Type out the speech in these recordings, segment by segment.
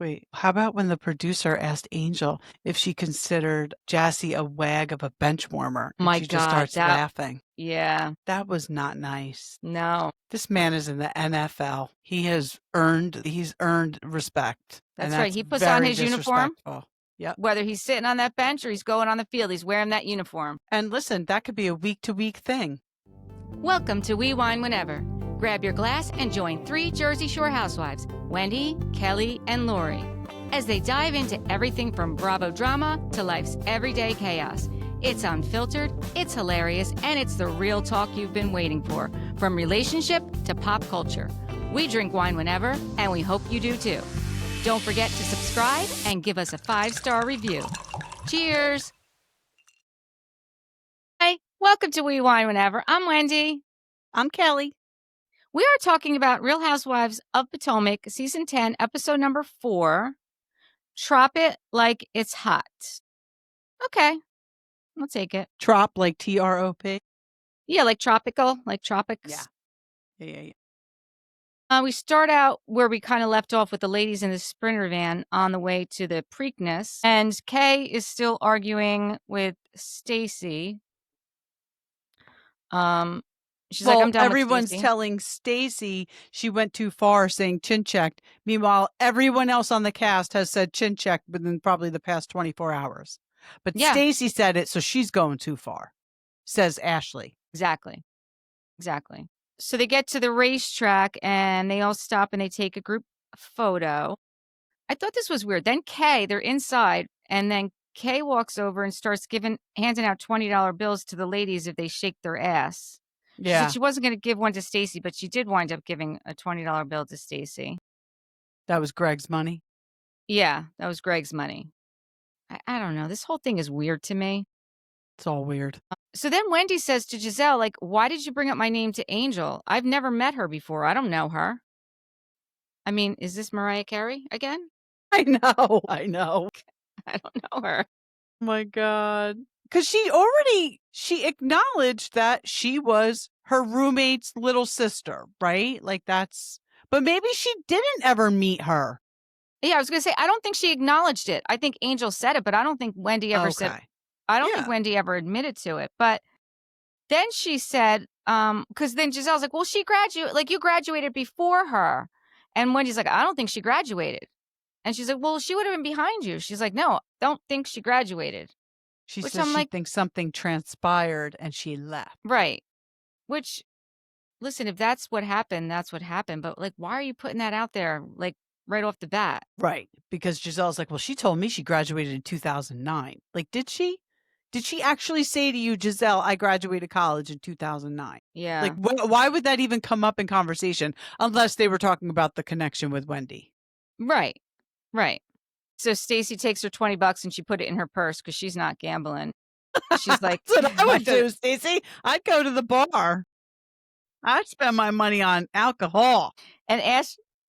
Wait, how about when the producer asked Angel if she considered Jassi a wag of a bench warmer and My she just God, starts laughing? yeah, That was not nice. no, This man is in the NFL. He's earned respect. And that's right. that's He puts on very his uniform, disrespectful. Yep. whether he's sitting on that bench or he's going on the field, he's wearing that uniform. And listen, that could be a week to week thing. Welcome to We Wine Whenever. Grab your glass and join 3 Jersey Shore housewives, Wendy, Kelly, and Lori, as they dive into everything from Bravo drama to life's everyday chaos. It's unfiltered, it's hilarious, and it's the real talk you've been waiting for, from relationship to pop culture. We drink wine whenever, and we hope you do too. Don't forget to subscribe and give us a 5-star review. Cheers! Hi, welcome to We Wine Whenever. I'm Wendy. I'm Kelly. We are talking about Real Housewives of Potomac, Season 10, Episode number 4, Tropic Like It's Hot. Okay, we'll take it. Trop, like TROP. Yeah, like tropical, like tropics. Yeah. We start out where we kind of left off with the ladies in the Sprinter van on the way to the Preakness. And Kay is still arguing with Stacey. She's like, I'm done everyone's with Stacey. telling Stacey she went too far saying chin checked. Meanwhile, everyone else on the cast has said chin checked within probably the past 24 hours. But Yeah. Stacey said it, so she's going too far, says Ashley. Exactly. So they get to the racetrack and they all stop and they take a group photo. I thought this was weird. Then Kay, they're inside, and then Kay walks over and starts handing out $20 bills to the ladies if they shake their ass. She said she wasn't going to give one to Stacey, but she did wind up giving a $20 bill to Stacey. That was Greg's money? Yeah, that was Greg's money. I don't know. This whole thing is weird to me. It's all weird. So then Wendy says to Gizelle, like, why did you bring up my name to Angel? I've never met her before. I don't know her. I mean, is this Mariah Carey again? I know. I don't know her. Oh my God. Because she acknowledged that she was her roommate's little sister, right? Like but maybe she didn't ever meet her. Yeah, I was going to say, I don't think she acknowledged it. I think Angel said it, but I don't think Wendy ever said, I don't think Wendy ever admitted to it. But then she said, because then Giselle's like, well, you graduated before her. And Wendy's like, I don't think she graduated. And she's like, well, she would have been behind you. She's like, no, don't think she graduated. She says she thinks something transpired and she left. Right. Which, listen, if that's what happened, that's what happened. But like, why are you putting that out there, like, right off the bat? Right. Because Giselle's like, well, she told me she graduated in 2009. Like, did she? Did she actually say to you, Gizelle, I graduated college in 2009? Yeah. Like, why would that even come up in conversation unless they were talking about the connection with Wendy? Right. So Stacey takes her $20 and she put it in her purse because she's not gambling. She's like, that's what I would do, Stacey. I'd go to the bar. I'd spend my money on alcohol. And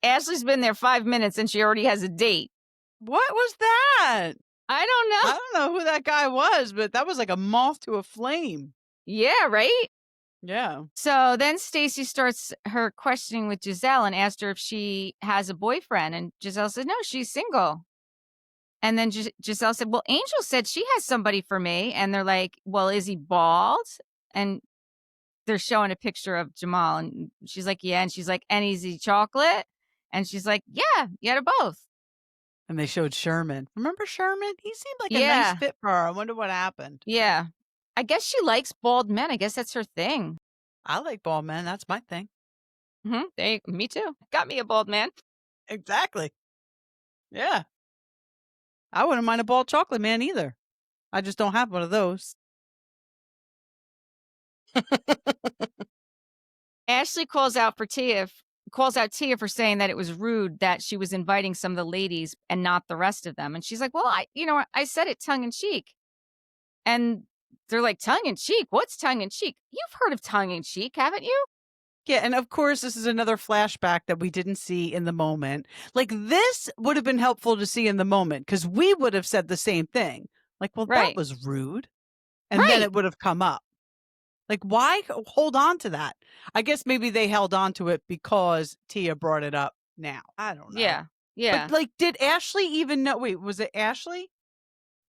Ashley's been there 5 minutes and she already has a date. What was that? I don't know. I don't know who that guy was, but that was like a moth to a flame. Yeah, right? Yeah. So then Stacey starts her questioning with Gizelle and asked her if she has a boyfriend. And Gizelle said, no, she's single. And then Gizelle said, well, Angel said she has somebody for me. And they're like, well, is he bald? And they're showing a picture of Jamal. And she's like, yeah. And she's like, and is he chocolate? And she's like, yeah, you had both. And they showed Sherman. Remember Sherman? He seemed like a nice fit for her. I wonder what happened. Yeah. I guess she likes bald men. I guess that's her thing. I like bald men. That's my thing. Me too. Got me a bald man. Exactly. Yeah. I wouldn't mind a bald chocolate man either. I just don't have one of those. Ashley calls out Tia for saying that it was rude that she was inviting some of the ladies and not the rest of them. And she's like, well, I said it tongue in cheek. And they're like, tongue in cheek? What's tongue in cheek? You've heard of tongue in cheek, haven't you? Yeah, and of course, this is another flashback that we didn't see in the moment. Like, this would have been helpful to see in the moment because we would have said the same thing. Like, well, that was rude. And then it would have come up. Like, why hold on to that? I guess maybe they held on to it because Tia brought it up now. I don't know. Yeah. Yeah. But, like, did Ashley even know wait, was it Ashley?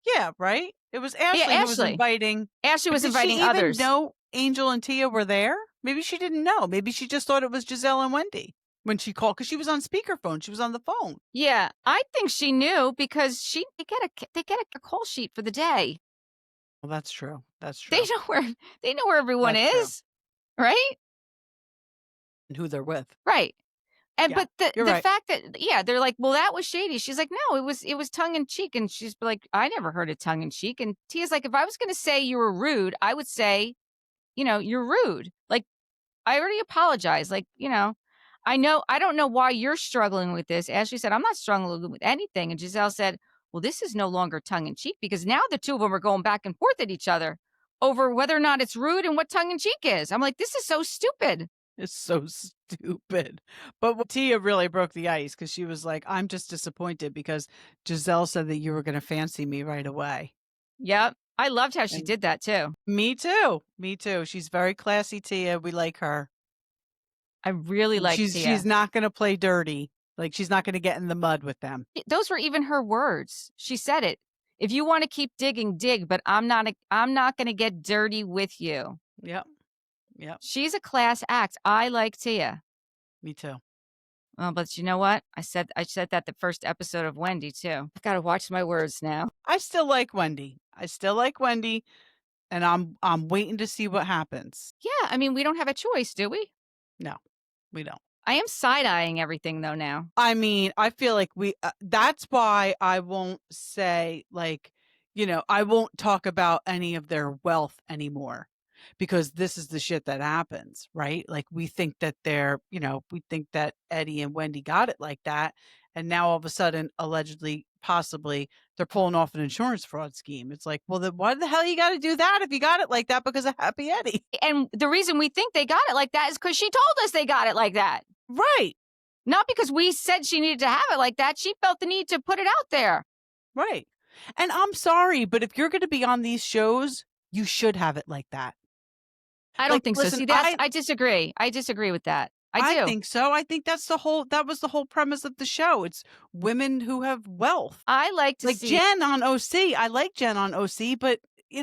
Yeah, right? It was Ashley who was Ashley. inviting Ashley but was did she inviting even others. know Angel and Tia were there? Maybe she didn't know. Maybe she just thought it was Gizelle and Wendy when she called because she was on speakerphone. She was on the phone. Yeah, I think she knew because they get a call sheet for the day. Well, that's true. That's They true. know where everyone That's true. is, right? And who they're with. Right. And Yeah, but the you're the right. fact that they're like, "Well, that was shady." She's like, "No, it was tongue in cheek." And she's like, "I never heard it tongue in cheek." And Tia's like, "If I was going to say you were rude, I would say, you're rude. Like I already apologized. Like, I don't know why you're struggling with this." Ashley said, "I'm not struggling with anything." And Gizelle said, "Well, this is no longer tongue in cheek because now the two of them are going back and forth at each other over whether or not it's rude and what tongue in cheek is." I'm like, "This is so stupid." It's so stupid. But Tia really broke the ice because she was like, I'm just disappointed because Gizelle said that you were going to fancy me right away. Yep. I loved how she And did that too. me too. Me too. She's very classy, Tia. We like her. I really And like she's Tia. not going to play dirty. Like she's not going to get in the mud with them. Those were even her words. She said it. If you want to keep digging, dig, but I'm not going to get dirty with you. Yep. Yep. She's a class act. I like Tia. Me too. Well, but you know what? I said that the first episode of Wendy too. I've got to watch my words now. I still like Wendy. And I'm waiting to see what happens. Yeah, I mean, we don't have a choice, do we? No, we don't. I am side-eyeing everything though now. I mean, I feel like that's why I won't say like, I won't talk about any of their wealth anymore because this is the shit that happens, right? Like we think that we think that Eddie and Wendy got it like that. And now all of a sudden, allegedly, possibly, they're pulling off an insurance fraud scheme. It's like, well, then why the hell you got to do that if you got it like that because of Happy Eddie? And the reason we think they got it like that is because she told us they got it like that. Right. Not because we said she needed to have it like that. She felt the need to put it out there. Right. And I'm sorry, but if you're going to be on these shows, you should have it like that. I don't think so. Listen, See, I disagree. I disagree with that. I do. think so. I think that was the whole premise of the show. It's women who have wealth. I like to see Jen on OC. I like Jen on OC, but I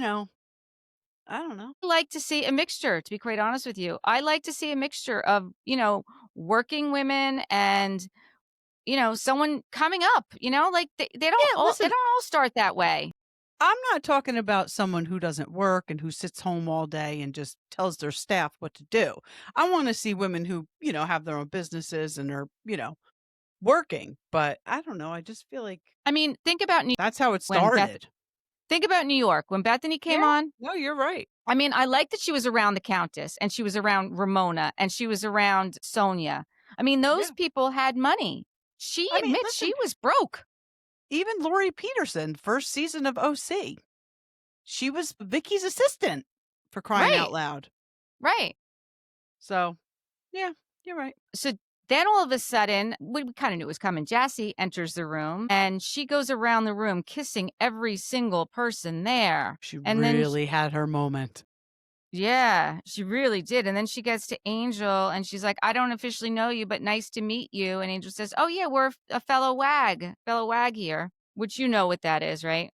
don't know. I like to see a mixture, to be quite honest with you. I like to see a mixture of, working women and, someone coming up, like they don't listen, they don't all start that way. I'm not talking about someone who doesn't work and who sits home all day and just tells their staff what to do. I want to see women who, have their own businesses and are, working. But I don't know. I just feel like I mean, think about that's how it started. Think about New York when Bethany came on. No, you're right. I mean, I like that she was around the Countess and she was around Ramona and she was around Sonia. I mean, those people had money. She admits she was broke. Even Lori Peterson, first season of OC, she was Vicky's assistant for crying out loud. Right. So, yeah, you're right. So then all of a sudden, we kind of knew it was coming. Jassi enters the room and she goes around the room kissing every single person there. She and really had her moment. Yeah, she really did. And then she gets to Angel and she's like, I don't officially know you, but nice to meet you. And Angel says, oh, yeah, we're a fellow wag here, which you know what that is, right?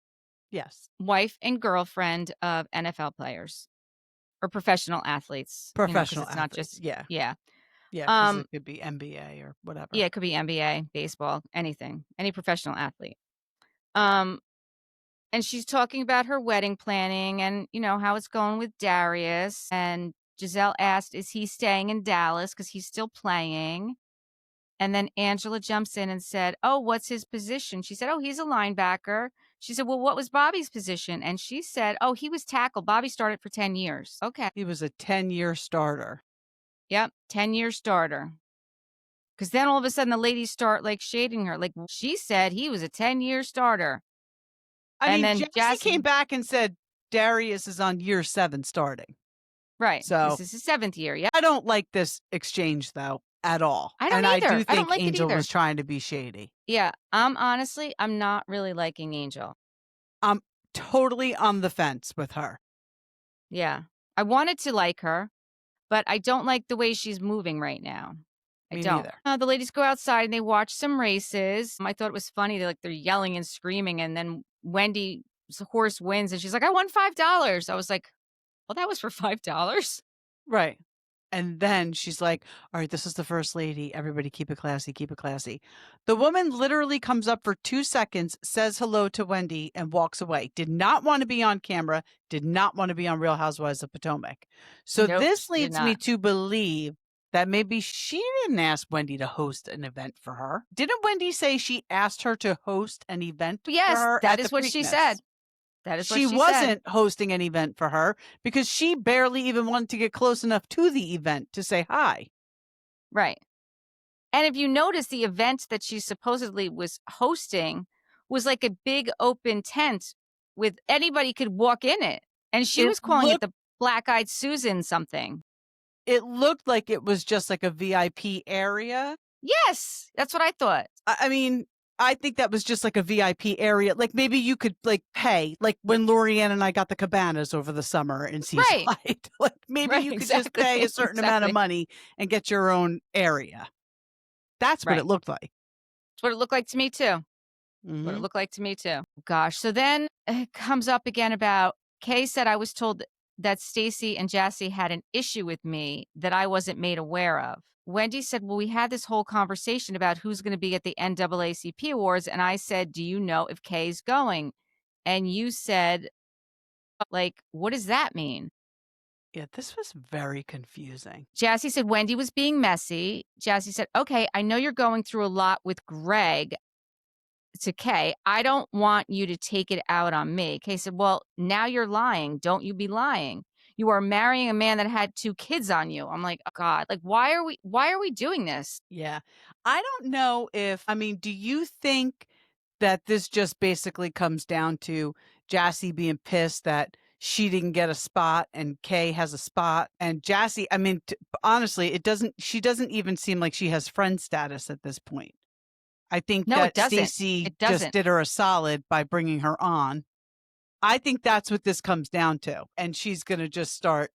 Yes. Wife and girlfriend of NFL players or professional athletes. Professional it's athletes. not just, yeah. Yeah. Yeah, because it could be NBA or whatever. Yeah, it could be NBA, baseball, anything, any professional athlete. And she's talking about her wedding planning and, how it's going with Darius. And Gizelle asked, is he staying in Dallas because he's still playing? And then Angela jumps in and said, oh, what's his position? She said, oh, he's a linebacker. She said, well, what was Bobby's position? And she said, oh, he was tackle. Bobby started for 10 years. Okay. He was a 10-year starter. Yep, 10-year starter. Because then all of a sudden the ladies start shading her. Like she said he was a 10-year starter. I mean, Jassi came back and said Darius is on year 7 starting. Right. So this is his 7th year. Yeah. I don't like this exchange though at all. I don't and either. I do think like Angel was trying to be shady. Yeah. I'm not really liking Angel. I'm totally on the fence with her. Yeah. I wanted to like her, but I don't like the way she's moving right now. I Me don't. neither. The ladies go outside and they watch some races. I thought it was funny. They're yelling and screaming. And then Wendy's horse wins and she's like, I won $5. I was like, well, that was for $5. Right. And then she's like, all right, this is the first lady. Everybody keep it classy, keep it classy. The woman literally comes up for 2 seconds, says hello to Wendy, and walks away. Did not want to be on camera, did not want to be on Real Housewives of Potomac. So Nope, this she did leads me not. to believe that maybe she didn't ask Wendy to host an event for her. Didn't Wendy say she asked her to host an event for Yes, her that at is the what she Preakness? said. That is what She she said. wasn't hosting an event for her because she barely even wanted to get close enough to the event to say hi. Right. And if you notice, the event that she supposedly was hosting was like a big open tent with anybody could walk in it. And she was calling it the Black Eyed Susan something. It looked like it was just like a VIP area. Yes, that's what I thought. I mean, I think that was just like a VIP area. Like maybe you could like pay, like when Lorianne and I got the cabanas over the summer in Seaside. Right. Like maybe you could just pay a certain amount of money and get your own area. That's what it looked like. That's what it looked like to me too. What it looked like to me too. Gosh. So then it comes up again about Kay said I was told that Stacey and Jassi had an issue with me that I wasn't made aware of. Wendy said, well, we had this whole conversation about who's going to be at the NAACP Awards. And I said, do you know if Kay's going? And you said, like, what does that mean? Yeah, this was very confusing. Jassi said Wendy was being messy. Jassi said, okay, I know you're going through a lot with Greg. To Kay, I don't want you to take it out on me. Kay said, well, now you're lying. Don't you be lying. You are marrying a man that had 2 kids on you. I'm like, oh God, like, why are we doing this? Yeah. I don't know do you think that this just basically comes down to Jassi being pissed that she didn't get a spot and Kay has a spot? And Jassi, honestly, she doesn't even seem like she has friend status at this point. I think that Stacey just did her a solid by bringing her on. I think that's what this comes down to. And she's going to just start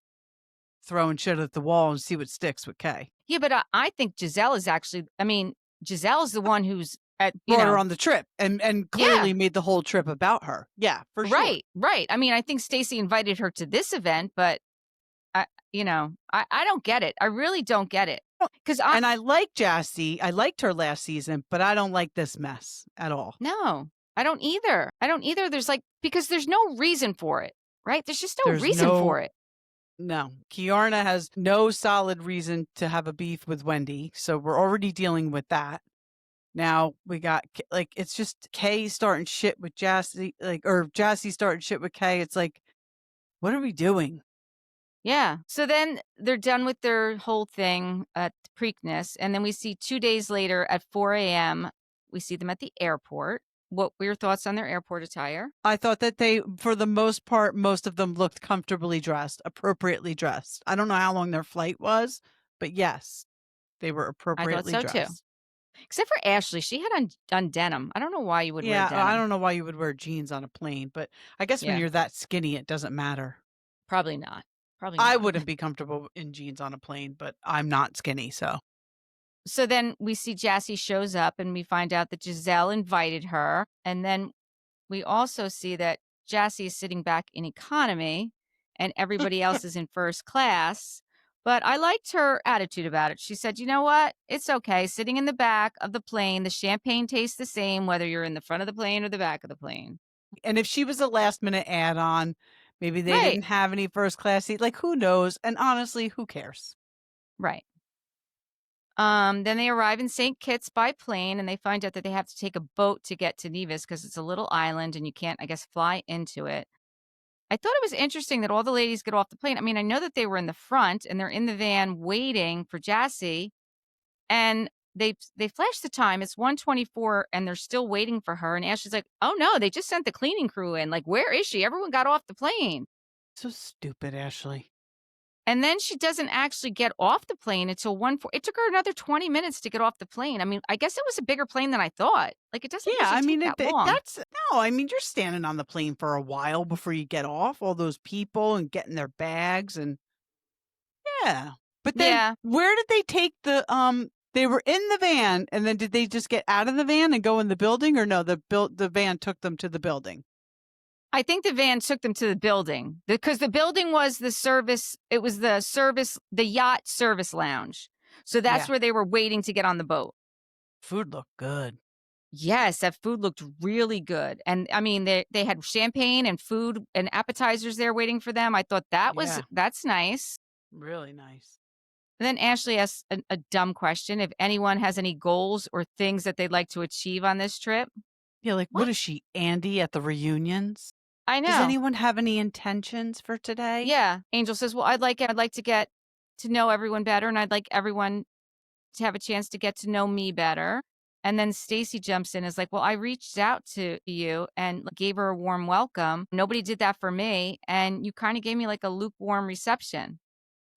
throwing shit at the wall and see what sticks with Kay. Yeah, but I think Gizelle is actually, Giselle's the one who's brought her on the trip and clearly made the whole trip about her. Yeah, for sure. Right. I think Stacey invited her to this event, but I don't get it. I really don't get it. And I like Jassi. I liked her last season, but I don't like this mess at all. No, I don't either. Because there's no reason for it, right? There's just no reason for it. No. Kiana has no solid reason to have a beef with Wendy, so we're already dealing with that. Now we got, it's just Kay starting shit with Jassi, or Jassi starting shit with Kay. It's like, what are we doing? Yeah. So then they're done with their whole thing at Preakness. And then we see 2 days later at 4 a.m., we see them at the airport. What were your thoughts on their airport attire? I thought that they, for the most part, most of them looked comfortably dressed, appropriately dressed. I don't know how long their flight was, but yes, they were appropriately dressed. I thought so too. Except for Ashley. She had on denim. I don't know why you would wear denim. I don't know why you would wear jeans on a plane, but I guess when you're that skinny, it doesn't matter. Probably not. I wouldn't be comfortable in jeans on a plane, but I'm not skinny, so. So then we see Jassi shows up and we find out that Gizelle invited her. And then we also see that Jassi is sitting back in economy and everybody else is in first class. But I liked her attitude about it. She said, you know what? It's okay. Sitting in the back of the plane, the champagne tastes the same, whether you're in the front of the plane or the back of the plane. And if she was a last minute add-on, maybe they didn't have any first class seats. Like, who knows? And honestly, who cares? Right. Then they arrive in St. Kitts by plane, and they find out that they have to take a boat to get to Nevis because it's a little island, and you can't, I guess, fly into it. I thought it was interesting that all the ladies get off the plane. I know that they were in the front, and they're in the van waiting for Jassi, and they flash the time. It's 1:24, and they're still waiting for her. And Ashley's like, oh, no, they just sent the cleaning crew in. Like, where is she? Everyone got off the plane. So stupid, Ashley. And then she doesn't actually get off the plane until 1:4. It took her another 20 minutes to get off the plane. I guess it was a bigger plane than I thought. Like, it doesn't take that long. You're standing on the plane for a while before you get off. All those people and getting their bags and yeah. But then where did they take the They were in the van, and then did they just get out of the van and go in the building, or no? The van took them to the building. I think the van took them to the building because the building was the service. It was the yacht service lounge. So that's where they were waiting to get on the boat. Food looked good. Yes, that food looked really good. And I mean, they had champagne and food and appetizers there waiting for them. I thought that's nice. Really nice. And then Ashley asked a dumb question. If anyone has any goals or things that they'd like to achieve on this trip. Yeah, like what is she, Andy at the reunions? I know. Does anyone have any intentions for today? Yeah. Angel says, well, I'd like to get to know everyone better, and I'd like everyone to have a chance to get to know me better. And then Stacey jumps in and is like, well, I reached out to you and gave her a warm welcome. Nobody did that for me. And you kind of gave me like a lukewarm reception,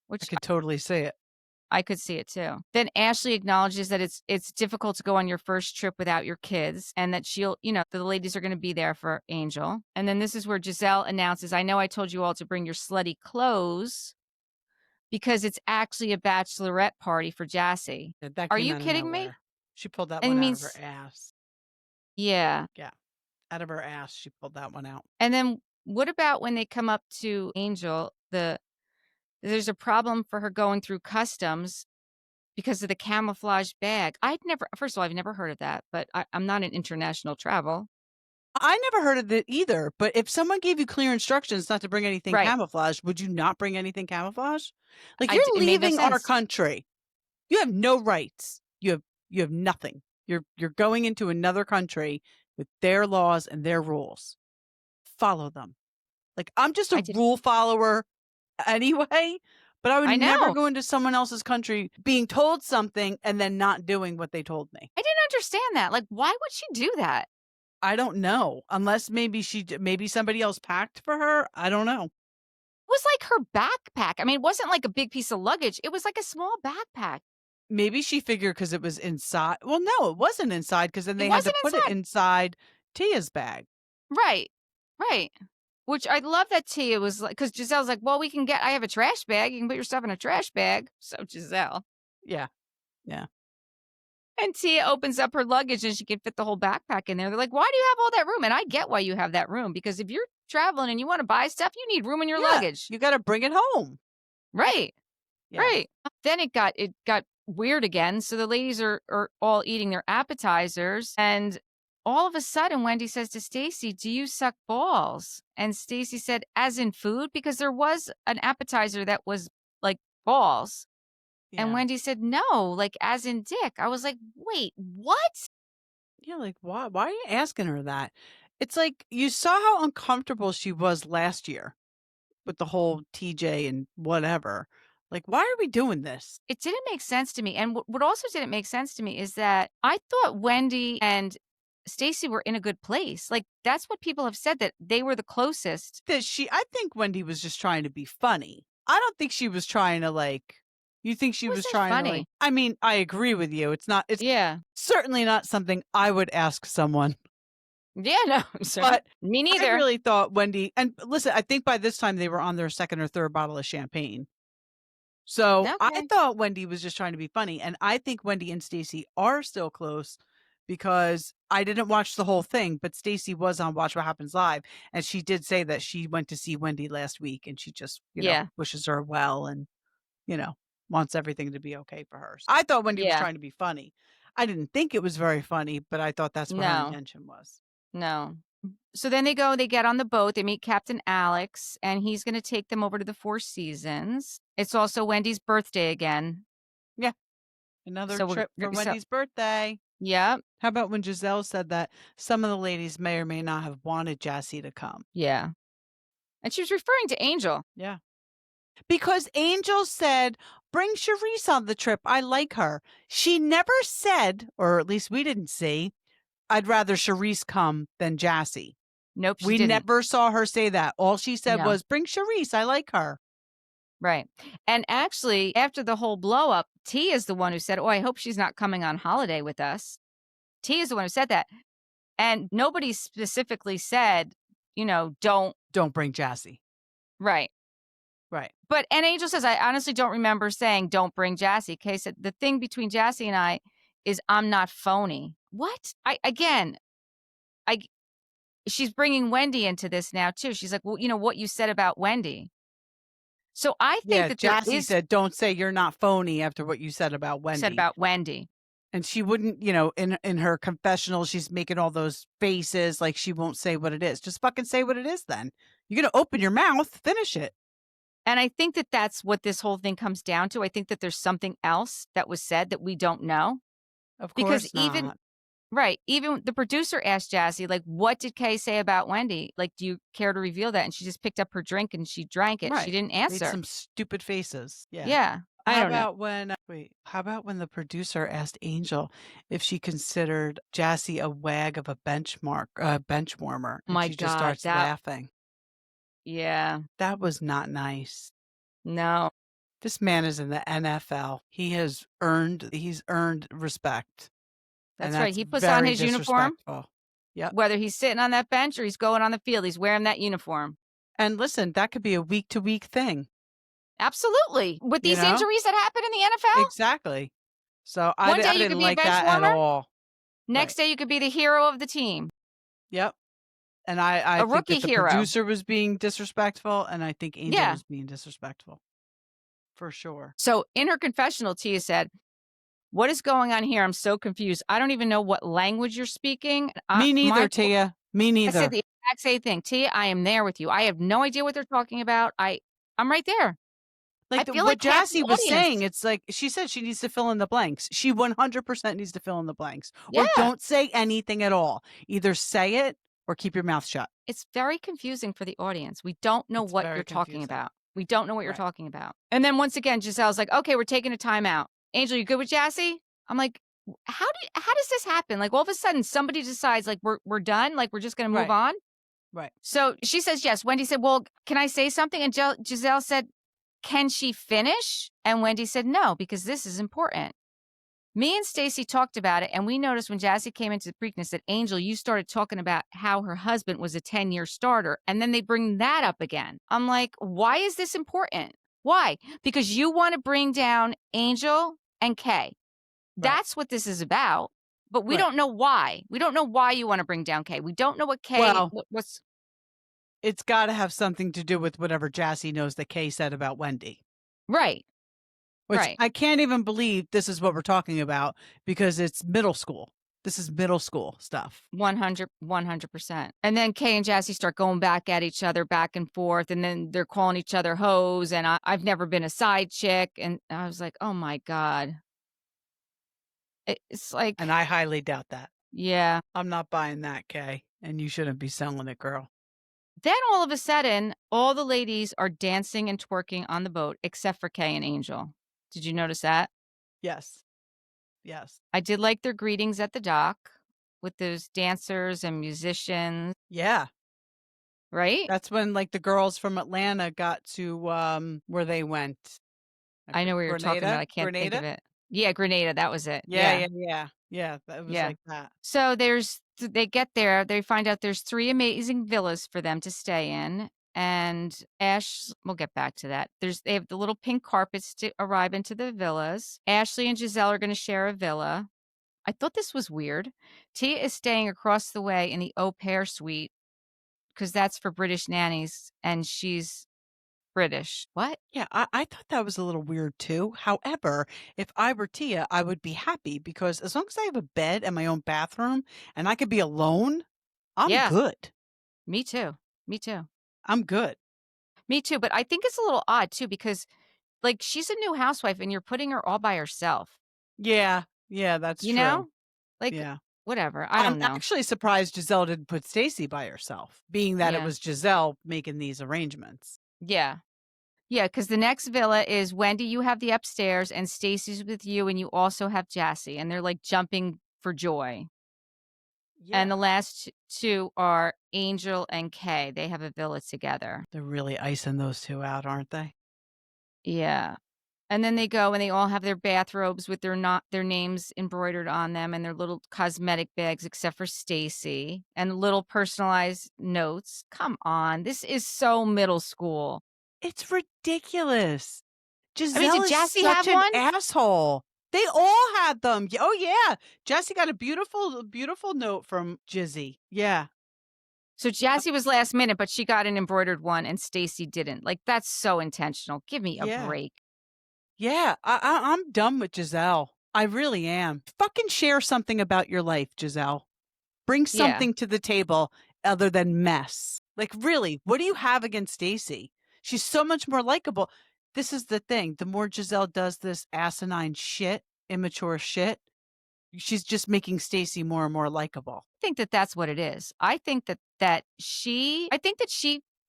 which I could totally see it. I could see it too. Then Ashley acknowledges that it's difficult to go on your first trip without your kids, and that she'll, the ladies are going to be there for Angel. And then this is where Gizelle announces, I know I told you all to bring your slutty clothes because it's actually a bachelorette party for Jassi. Are you kidding me? She pulled that one out of her ass. Yeah. Yeah. Out of her ass, she pulled that one out. And then what about when they come up to Angel, there's a problem for her going through customs because of the camouflage bag. First of all, I've never heard of that, but I'm not in international travel. I never heard of it either, but if someone gave you clear instructions not to bring anything camouflage, would you not bring anything camouflage? Like, you're leaving our country. You have no rights. You have nothing. You're going into another country with their laws and their rules. Follow them. Like, I'm just a rule follower anyway, but I would never go into someone else's country being told something and then not doing what they told me. I didn't understand that. Like, why would she do that? I don't know. Unless maybe somebody else packed for her. I don't know. It was like her backpack. I mean, it wasn't like a big piece of luggage. It was like a small backpack. Maybe she figured because it was inside. Well, no, it wasn't inside because then they had to put it inside Tia's bag. Right. Right. Which I love that Tia was like, because Giselle's like, well, I have a trash bag. You can put your stuff in a trash bag. So Gizelle. Yeah. Yeah. And Tia opens up her luggage and she can fit the whole backpack in there. They're like, why do you have all that room? And I get why you have that room, because if you're traveling and you want to buy stuff, you need room in your luggage. You got to bring it home. Right. Yeah. Right. Then it got weird again. So the ladies are all eating their appetizers, and all of a sudden Wendy says to Stacey, do you suck balls? And Stacey said, as in food? Because there was an appetizer that was like balls. Yeah. And Wendy said, no, like as in dick. I was like, wait, what? Yeah, like why are you asking her that? It's like, you saw how uncomfortable she was last year with the whole TJ and whatever. Like, why are we doing this? It didn't make sense to me. And what also didn't make sense to me is that I thought Wendy and Stacey were in a good place. Like, that's what people have said, that they were the closest. I think Wendy was just trying to be funny. I don't think she was trying to you think she was trying funny? To I mean, I agree with you. It's certainly not something I would ask someone. Yeah, no, but me neither. I really thought Wendy, and listen, I think by this time they were on their second or third bottle of champagne. So I thought Wendy was just trying to be funny. And I think Wendy and Stacey are still close, because I didn't watch the whole thing, but Stacey was on Watch What Happens Live. And she did say that she went to see Wendy last week, and she just, wishes her well and, wants everything to be okay for her. So I thought Wendy was trying to be funny. I didn't think it was very funny, but I thought that's what her intention was. No. So then they get on the boat. They meet Captain Alex, and he's going to take them over to the Four Seasons. It's also Wendy's birthday again. Yeah. Another trip for Wendy's birthday. Yeah. How about when Gizelle said that some of the ladies may or may not have wanted Jassi to come? Yeah. And she was referring to Angel. Yeah. Because Angel said, bring Charisse on the trip. I like her. She never said, or at least we didn't see, I'd rather Charisse come than Jassi. Nope, we never saw her say that. All she said was, bring Charisse. I like her. Right. And actually, after the whole blow up, T is the one who said, oh, I hope she's not coming on holiday with us. T is the one who said that. And nobody specifically said, don't bring Jassi. Right. Right. And Angel says, I honestly don't remember saying, don't bring Jassi. Kay said, the thing between Jassi and I is I'm not phony. What? She's bringing Wendy into this now, too. She's like, well, what you said about Wendy. So I think that there Jassi is said, don't say you're not phony after what you said about Wendy. And she wouldn't, in her confessional, she's making all those faces like she won't say what it is. Just fucking say what it is then. You're going to open your mouth, finish it. And I think that that's what this whole thing comes down to. I think that there's something else that was said that we don't know. Of course because not. even the producer asked Jassi, like, what did Kay say about Wendy? Like, do you care to reveal that? And she just picked up her drink and she drank it. Right. She didn't answer. Made some stupid faces. Yeah. Yeah. I don't know. How about when the producer asked Angel if she considered Jassi a wag of a bench warmer? And My she just God, starts laughing. Yeah. That was not nice. No. This man is in the NFL. He's earned respect. That's right. He puts on his uniform. Yep. Whether he's sitting on that bench or he's going on the field, he's wearing that uniform. And listen, that could be a week-to-week thing. Absolutely. With these injuries that happen in the NFL? Exactly. So I One day you didn't could be like a bench that warmer. at all. Next day you could be the hero of the team. Yep. And I think rookie that the hero. producer was being disrespectful, and I think Angel was being disrespectful. For sure. So in her confessional, Tia said, what is going on here? I'm so confused. I don't even know what language you're speaking. Me neither, Tia. Me neither. I said the exact same thing. Tia, I am there with you. I have no idea what they're talking about. I'm right there. Like what Jassi was saying, it's like she said she needs to fill in the blanks. She 100% needs to fill in the blanks. Or don't say anything at all. Either say it or keep your mouth shut. It's very confusing for the audience. We don't know what you're talking about. We don't know what you're talking about. And then once again, Giselle's like, okay, we're taking a timeout. Angel, you good with Jassi? I'm like, how does this happen? Like all of a sudden somebody decides like we're done, like we're just gonna move on. Right. So she says yes. Wendy said, well, can I say something? And Gizelle said, can she finish? And Wendy said no, because this is important. Me and Stacey talked about it, and we noticed when Jassi came into the Preakness that Angel, you started talking about how her husband was a 10-year starter, and then they bring that up again. I'm like, why is this important? Why? Because you want to bring down Angel and Kay. Right. That's what this is about, but we don't know why. We don't know why you want to bring down Kay. We don't know what Kay what's. It's got to have something to do with whatever Jassi knows that Kay said about Wendy. Right. Which I can't even believe this is what we're talking about because it's middle school. This is middle school stuff. 100%. And then Kay and Jassi start going back at each other, back and forth, and then they're calling each other hoes, and I've never been a side chick. And I was like, oh my God. It's like... And I highly doubt that. Yeah. I'm not buying that, Kay. And you shouldn't be selling it, girl. Then all of a sudden, all the ladies are dancing and twerking on the boat, except for Kay and Angel. Did you notice that? Yes. I did like their greetings at the dock with those dancers and musicians. Yeah. Right? That's when like the girls from Atlanta got to where they went. I know where you're talking about. I can't think of it. Yeah, Grenada. That was it. Yeah. That was like that. So they get there. They find out there's 3 amazing villas for them to stay in. And we'll get back to that. They have the little pink carpets to arrive into the villas. Ashley and Gizelle are going to share a villa. I thought this was weird. Tia is staying across the way in the au pair suite because that's for British nannies, and she's British. What? Yeah, I thought that was a little weird too. However, if I were Tia, I would be happy because as long as I have a bed and my own bathroom and I could be alone, I'm good. Me too. I'm good. Me too. But I think it's a little odd too because like she's a new housewife and you're putting her all by herself. Yeah, that's true. You know? Like, whatever. I don't know. I'm actually surprised Gizelle didn't put Stacey by herself, being that it was Gizelle making these arrangements. Yeah, because the next villa is Wendy, you have the upstairs, and Stacey's with you, and you also have Jassi, and they're like jumping for joy. Yeah. And the last 2 are Angel and Kay. They have a villa together. They're really icing those 2 out, aren't they? Yeah. And then they go and they all have their bathrobes with their names embroidered on them and their little cosmetic bags, except for Stacey, and little personalized notes. Come on. This is so middle school. It's ridiculous. I mean, Gizelle did is Jassi such have an one? asshole. They all had them. Oh, yeah. Jassi got a beautiful note from Jizzy. Yeah. So Jassi was last minute, but she got an embroidered one and Stacey didn't. Like, that's so intentional. Give me a Yeah. break. Yeah. I'm done with Gizelle. I really am. Fucking share something about your life, Gizelle. Bring Yeah. something to the table other than mess. Like, really, what do you have against Stacey? She's so much more likable. This is the thing. The more Gizelle does this asinine shit, immature shit, she's just making Stacey more and more likable. I think that that's what it is. I think that she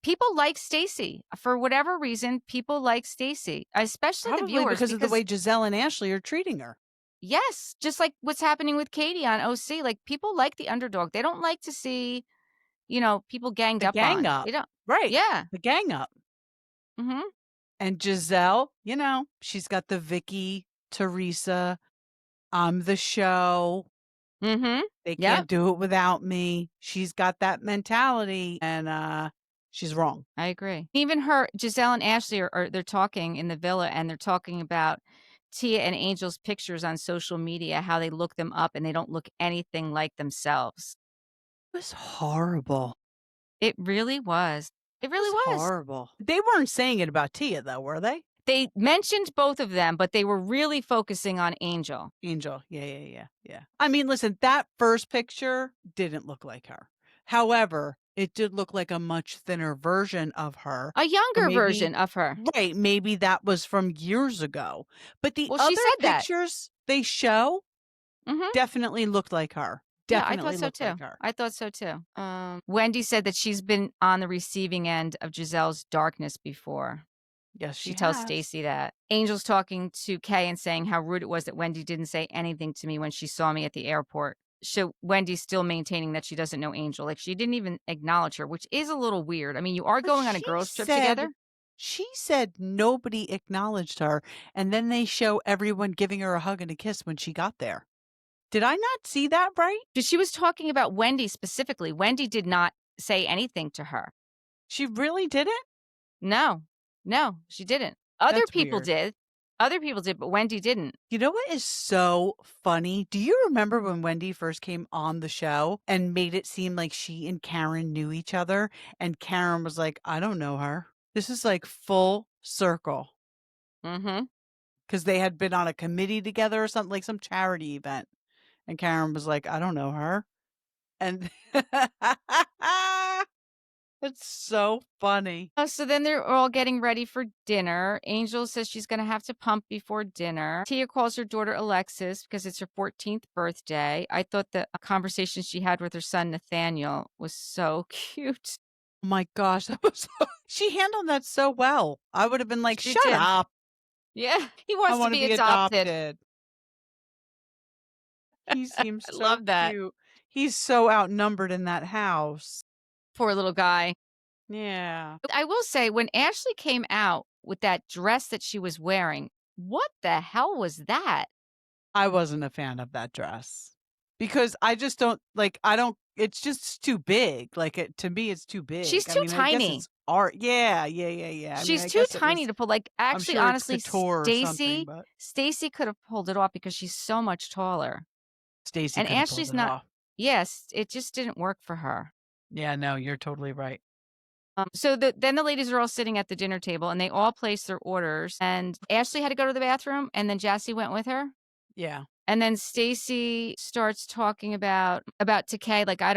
people like Stacey. For whatever reason, people like Stacey, especially the Probably viewers because of the way Gizelle and Ashley are treating her. yes, just like what's happening with Katie on OC. Like people like the underdog. They don't like to see, people ganged The up gang on. up. They don't. Right. Yeah. The gang up. Mhm. And Gizelle, she's got the Vicky, Teresa, I'm the show. Mhm. They Yep. can't do it without me. She's got that mentality, and she's wrong. I agree. Even Gizelle and Ashley they're talking in the villa and they're talking about Tia and Angel's pictures on social media, how they look them up and they don't look anything like themselves. It was horrible. It really was. It really was. Horrible. They weren't saying it about Tia, though, were they? They mentioned both of them, but they were really focusing on Angel. Angel. Yeah. I mean, listen, that first picture didn't look like her. However, it did look like a much thinner version of her. A younger Maybe, version of her. right. Maybe that was from years ago. But the Well, she other said that. pictures they show Mhm. definitely looked like her. Yeah, I Definitely thought so looked too. like her. I thought so too. Wendy said that she's been on the receiving end of Giselle's darkness before. Yes, She tells has. Stacey that. Angel's talking to Kay and saying how rude it was that Wendy didn't say anything to me when she saw me at the airport. So Wendy's still maintaining that she doesn't know Angel. Like she didn't even acknowledge her, which is a little weird. I mean, you are But going on a girls' trip together. She said nobody acknowledged her, and then they show everyone giving her a hug and a kiss when she got there. Did I not see that right? She was talking about Wendy specifically. Wendy did not say anything to her. She really didn't? No, she didn't. Other That's people weird. did. Other people did, but Wendy didn't. You know what is so funny? Do you remember when Wendy first came on the show and made it seem like she and Karen knew each other? And Karen was like, I don't know her. This is like full circle. Mm-hmm. Because they had been on a committee together or something, like some charity event. And Karen was like, I don't know her. And it's so funny. So then they're all getting ready for dinner. Angel says she's going to have to pump before dinner. Tia calls her daughter Alexis because it's her 14th birthday. I thought the conversation she had with her son Nathaniel was so cute. Oh my gosh, she handled that so well. I would have been like, She shut did. up. Yeah, he I wants to want be adopted. He seems I so love that. cute. He's so outnumbered in that house. Poor little guy. Yeah. I will say, when Ashley came out with that dress that she was wearing, what the hell was that? I wasn't a fan of that dress because I just don't like, it's just too big. Like to me, it's too big. She's too I guess tiny. it's art. Yeah. I She's mean, I too guess it tiny was- to pull. Like, I'm actually, sure it's honestly, couture or something, but Stacey could have pulled it off because she's so much taller. Stacey And could have Ashley's pulled it not. off. Yes, it just didn't work for her. Yeah, no, you're totally right. So then the ladies are all sitting at the dinner table and they all placed their orders. And Ashley had to go to the bathroom, and then Jassi went with her. Yeah. And then Stacey starts talking about Takei, like, I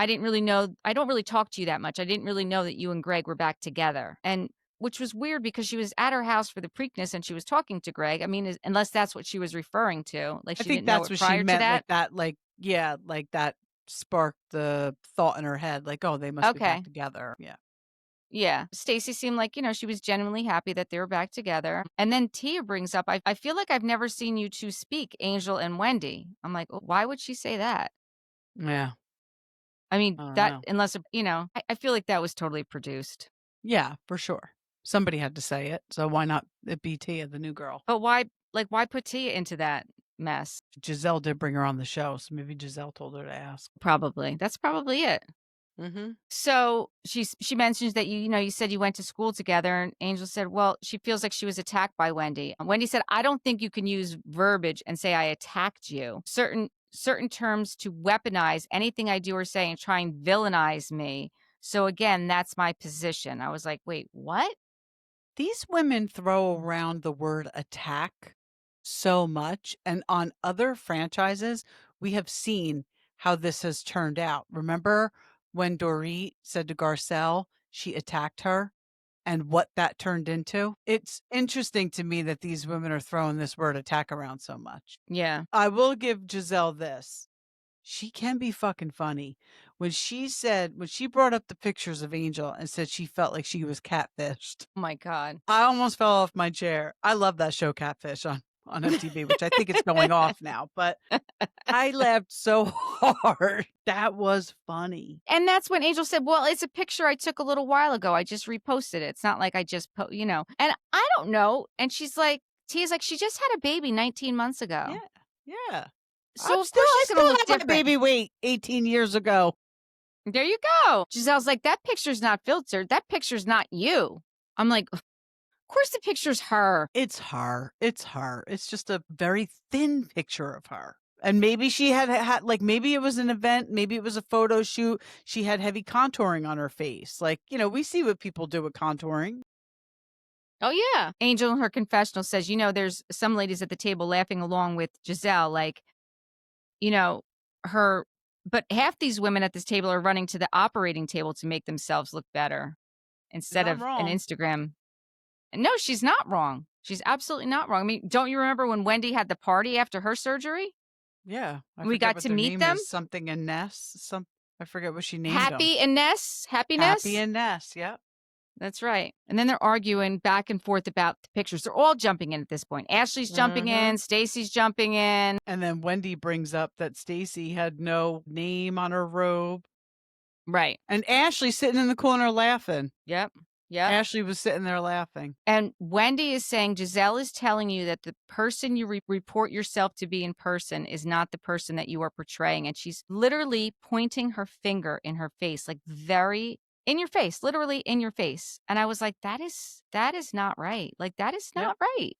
didn't really know, I don't really talk to you that much. I didn't really know that you and Greg were back together. And which was weird because she was at her house for the Preakness and she was talking to Greg. I mean, unless that's what she was referring to. Like, she I think didn't know that's it what prior she to meant. that. Like that sparked the thought in her head. Like, oh, they must be back together. Yeah. Yeah. Stacey seemed like, she was genuinely happy that they were back together. And then Tia brings up, I feel like I've never seen you two speak, Angel and Wendy. I'm like, oh, why would she say that? Yeah. I mean, I don't that, know. unless, I feel like that was totally produced. Yeah, for sure. Somebody had to say it. So why not it be Tia, the new girl? But why put Tia into that mess? Gizelle did bring her on the show. So maybe Gizelle told her to ask. Probably. That's probably it. Mm-hmm. So she mentions that you said you went to school together, and Angel said, well, she feels like she was attacked by Wendy. And Wendy said, I don't think you can use verbiage and say I attacked you. Certain terms to weaponize anything I do or say and try and villainize me. So again, that's my position. I was like, wait, what? These women throw around the word attack so much. And on other franchises, we have seen how this has turned out. Remember when Dorit said to Garcelle she attacked her and what that turned into? It's interesting to me that these women are throwing this word attack around so much. Yeah. I will give Gizelle this. She can be fucking funny. When she brought up the pictures of Angel and said she felt like she was catfished, Oh my God. I almost fell off my chair. I love that show Catfish on MTV, which I think it's going off now, but I laughed so hard. That was funny. And that's when Angel said, well, it's a picture I took a little while ago. I just reposted it. It's not like I just, And I don't know. And she's like, Tia's like, she just had a baby 19 months ago. Yeah. So of course she's going to look different. Baby weight 18 years ago. There you go. Giselle's like, that picture's not filtered. That picture's not you. I'm like, of course the picture's her. It's her. It's her. It's just a very thin picture of her. And maybe she had like, maybe it was an event. Maybe it was a photo shoot. She had heavy contouring on her face. Like, we see what people do with contouring. Oh, yeah. Angel in her confessional says, there's some ladies at the table laughing along with Gizelle, like, but half these women at this table are running to the operating table to make themselves look better instead of an Instagram. And no, she's not wrong. She's absolutely not wrong. I mean, don't you remember when Wendy had the party after her surgery? Yeah. We got to meet them. Something and Ness. I forget what she named Happy them. and Ness. Happiness. Happy and Ness. Yep. That's right. And then they're arguing back and forth about the pictures. They're all jumping in at this point. Ashley's jumping in. Stacey's jumping in. And then Wendy brings up that Stacey had no name on her robe. Right. And Ashley's sitting in the corner laughing. Yep. Yeah. Ashley was sitting there laughing. And Wendy is saying, Gizelle is telling you that the person you report yourself to be in person is not the person that you are portraying. And she's literally pointing her finger in her face, like very in your face, literally in your face. And I was like, that is not right. Like, that is not right.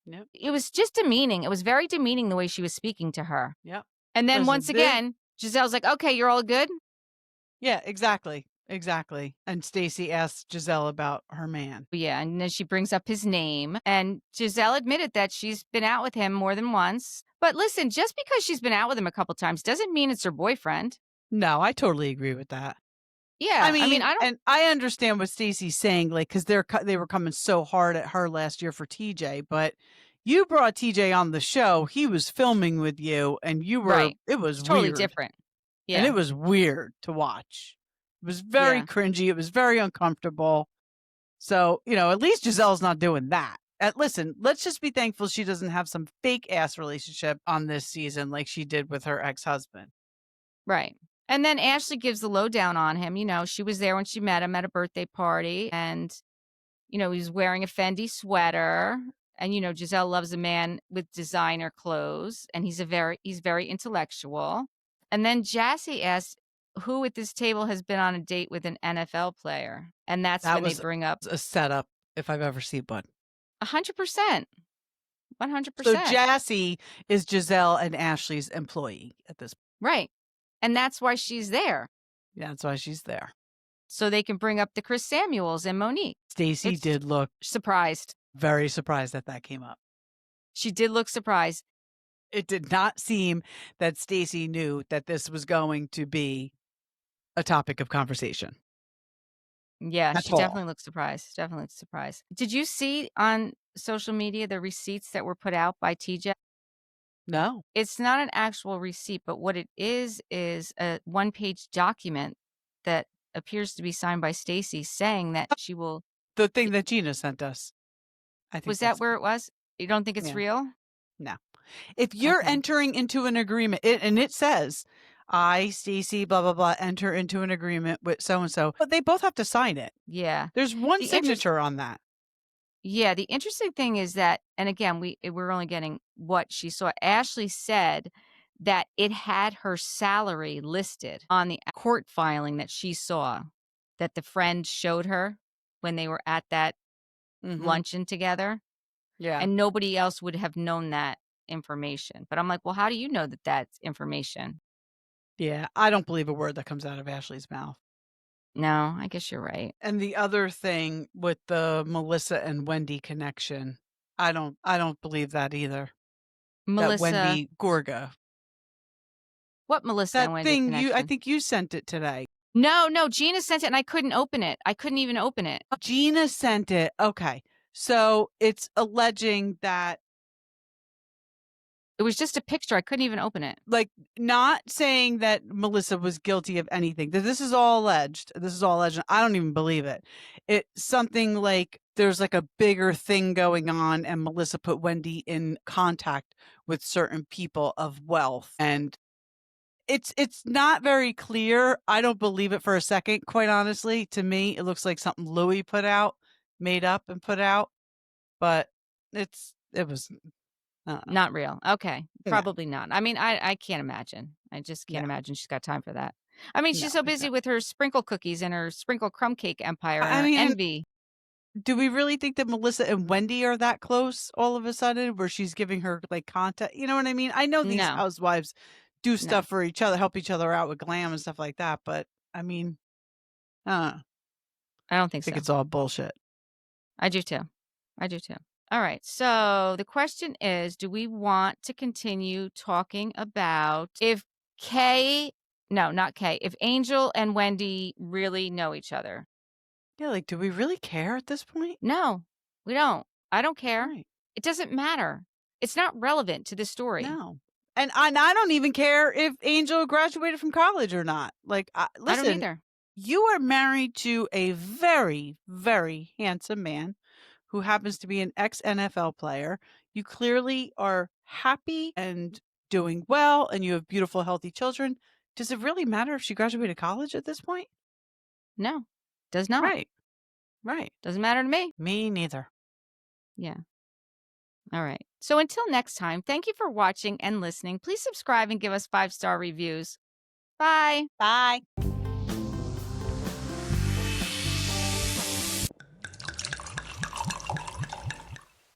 Yep. It was just demeaning. It was very demeaning the way she was speaking to her. Yep. And then once again, Giselle's like, okay, you're all good? Yeah, exactly. Exactly. And Stacey asked Gizelle about her man. Yeah, and then she brings up his name. And Gizelle admitted that she's been out with him more than once. But listen, just because she's been out with him a couple times doesn't mean it's her boyfriend. No, I totally agree with that. Yeah, I mean, I don't. And I understand what Stacey's saying, like, because they were coming so hard at her last year for TJ. But you brought TJ on the show. He was filming with you, and you were. Right. It was totally weird. Different. Yeah, and it was weird to watch. It was very cringy. It was very uncomfortable. So, at least Giselle's not doing that. Listen, let's just be thankful she doesn't have some fake ass relationship on this season like she did with her ex-husband. Right. And then Ashley gives the lowdown on him. She was there when she met him at a birthday party. And, he was wearing a Fendi sweater. And, Gizelle loves a man with designer clothes. And he's very intellectual. And then Jassi asked, who at this table has been on a date with an NFL player? And that's when they bring up a setup if I've ever seen one. 100%. 100%. So Jassi is Gizelle and Ashley's employee at this point. Right. And that's why she's there. Yeah, that's why she's there. So they can bring up the Chris Samuels and Monique. Stacey did look surprised. Very surprised that came up. She did look surprised. It did not seem that Stacey knew that this was going to be a topic of conversation. Yeah, she definitely looked surprised. Definitely looked surprised. Did you see on social media the receipts that were put out by TJ? No. It's not an actual receipt, but what it is a one-page document that appears to be signed by Stacey saying that she will... The thing that Gina sent us. I think was that where it was? You don't think it's real? No. If you're entering into an agreement, and it says, I, Stacey, blah, blah, blah, enter into an agreement with so-and-so, but they both have to sign it. Yeah. There's one signature on that. Yeah. The interesting thing is that, and again, we're only getting what she saw. Ashley said that it had her salary listed on the court filing that she saw, that the friend showed her when they were at that luncheon together. Yeah. And nobody else would have known that information. But I'm like, well, how do you know that that's information? Yeah. I don't believe a word that comes out of Ashley's mouth. No, I guess you're right. And the other thing with the Melissa and Wendy connection, I don't believe that either. That Melissa, Wendy Gorga. what Melissa That and Wendy thing I connection? think you sent it today. No, Gina sent it and I couldn't open it. I couldn't even open it. Gina sent it. Okay. So it's alleging that, It was just a picture. I couldn't even open it. like, not saying that Melissa was guilty of anything. This is all alleged. This is all alleged. I don't even believe it. It's something like there's like a bigger thing going on, and Melissa put Wendy in contact with certain people of wealth. And it's not very clear. I don't believe it for a second, quite honestly. To me, it looks like something Louis put out, made up and put out. But it was Not real. Okay. Yeah. Probably not. I mean, I can't imagine. I just can't imagine she's got time for that. I mean, she's so busy with her sprinkle cookies and her sprinkle crumb cake empire and her envy. Do we really think that Melissa and Wendy are that close all of a sudden, where she's giving her like content? You know what I mean? I know these No. housewives do stuff for each other, help each other out with glam and stuff like that. But I mean, I don't think so. I think it's all bullshit. I do too. All right. So the question is, do we want to continue talking about if if Angel and Wendy really know each other? Yeah, like, do we really care at this point? No, we don't. I don't care. Right. It doesn't matter. It's not relevant to the story. No. And I don't even care if Angel graduated from college or not. Like, listen, I don't either. You are married to a very, very handsome man who happens to be an ex-NFL player. You clearly are happy and doing well, and you have beautiful, healthy children. Does it really matter if she graduated college at this point? No, does not. Right. Doesn't matter to me. Me neither. Yeah. All right. So until next time, thank you for watching and listening. Please subscribe and give us 5-star reviews. Bye. Bye.